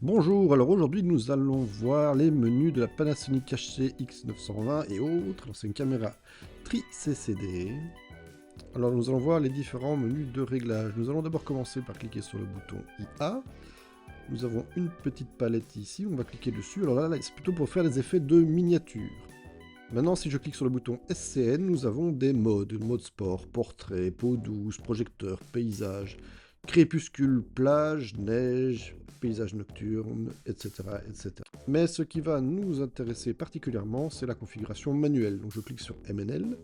Bonjour, alors aujourd'hui nous allons voir les menus de la Panasonic HC-X920 et autres. Alors c'est une caméra tri-CCD. Alors nous allons voir les différents menus de réglage. Nous allons d'abord commencer par cliquer sur le bouton IA. Nous avons une petite palette ici, on va cliquer dessus. Alors là c'est plutôt pour faire des effets de miniature. Maintenant si je clique sur le bouton SCN, nous avons des modes. Mode sport, portrait, peau douce, projecteur, paysage, crépuscule, plage, neige, paysage nocturne, etc., etc. Mais ce qui va nous intéresser particulièrement, c'est la configuration manuelle. Donc je clique sur MNL.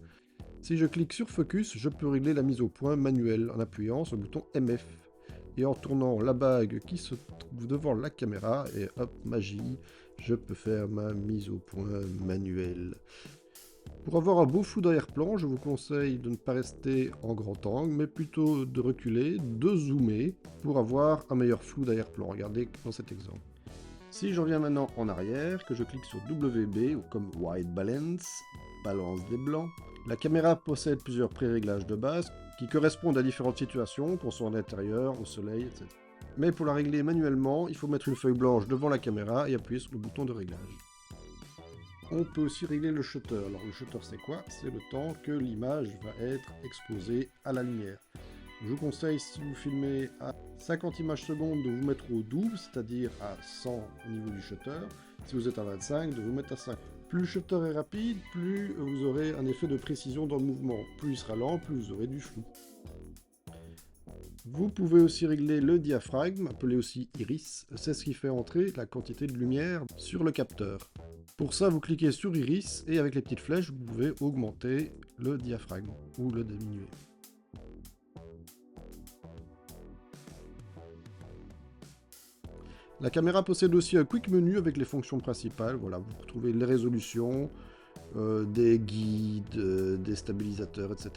Si je clique sur Focus, je peux régler la mise au point manuelle en appuyant sur le bouton MF et en tournant la bague qui se trouve devant la caméra, et hop, magie, je peux faire ma mise au point manuelle. Pour avoir un beau flou d'arrière-plan, je vous conseille de ne pas rester en grand angle, mais plutôt de reculer, de zoomer, pour avoir un meilleur flou d'arrière-plan. Regardez dans cet exemple. Si je reviens maintenant en arrière, que je clique sur WB, ou comme White Balance, balance des blancs, la caméra possède plusieurs pré-réglages de base qui correspondent à différentes situations, qu'on soit en intérieur, au soleil, etc. Mais pour la régler manuellement, il faut mettre une feuille blanche devant la caméra et appuyer sur le bouton de réglage. On peut aussi régler le shutter. Alors le shutter c'est quoi? C'est le temps que l'image va être exposée à la lumière. Je vous conseille, si vous filmez à 50 images secondes, de vous mettre au double, c'est-à-dire à 100 au niveau du shutter. Si vous êtes à 25, de vous mettre à 5. Plus le shutter est rapide, plus vous aurez un effet de précision dans le mouvement. Plus il sera lent, plus vous aurez du flou. Vous pouvez aussi régler le diaphragme, appelé aussi iris. C'est ce qui fait entrer la quantité de lumière sur le capteur. Pour ça, vous cliquez sur iris et avec les petites flèches, vous pouvez augmenter le diaphragme ou le diminuer. La caméra possède aussi un quick menu avec les fonctions principales. Voilà, vous retrouvez les résolutions, des guides, des stabilisateurs, etc.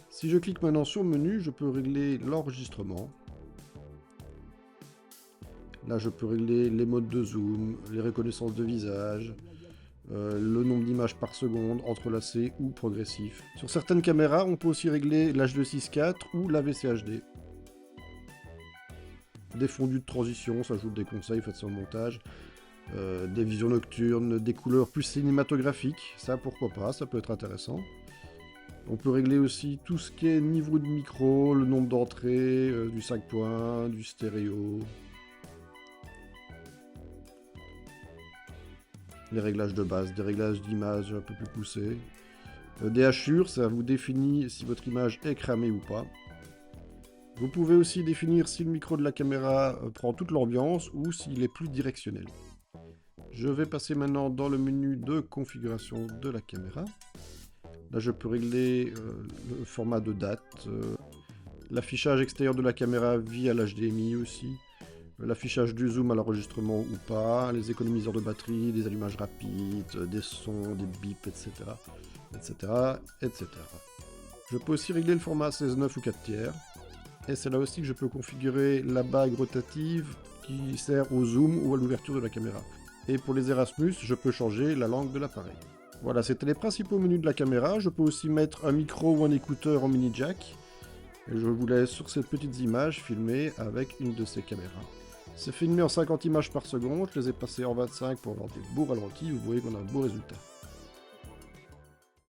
Si je clique maintenant sur menu, je peux régler l'enregistrement. Là, je peux régler les modes de zoom, les reconnaissances de visage, le nombre d'images par seconde, entrelacé ou progressif. Sur certaines caméras, on peut aussi régler l'H264 ou la VCHD. Des fondus de transition, ça je vous le déconseille, faites ça au montage. Des visions nocturnes, des couleurs plus cinématographiques, ça pourquoi pas, ça peut être intéressant. On peut régler aussi tout ce qui est niveau de micro, le nombre d'entrées, du 5 points, du stéréo. Les réglages de base, des réglages d'image un peu plus poussés. Des hachures, ça vous définit si votre image est cramée ou pas. Vous pouvez aussi définir si le micro de la caméra prend toute l'ambiance ou s'il est plus directionnel. Je vais passer maintenant dans le menu de configuration de la caméra. Là, je peux régler le format de date, l'affichage extérieur de la caméra via l'HDMI aussi, l'affichage du zoom à l'enregistrement ou pas, les économiseurs de batterie, des allumages rapides, des sons, des bips, etc. etc. etc. Je peux aussi régler le format 16:9 ou 4/3. Et c'est là aussi que je peux configurer la bague rotative qui sert au zoom ou à l'ouverture de la caméra. Et pour les Erasmus, je peux changer la langue de l'appareil. Voilà, c'était les principaux menus de la caméra. Je peux aussi mettre un micro ou un écouteur en mini jack. Et je vous laisse sur ces petites images filmées avec une de ces caméras. C'est filmé en 50 images par seconde. Je les ai passées en 25 pour avoir des beaux ralentis. Vous voyez qu'on a un beau résultat.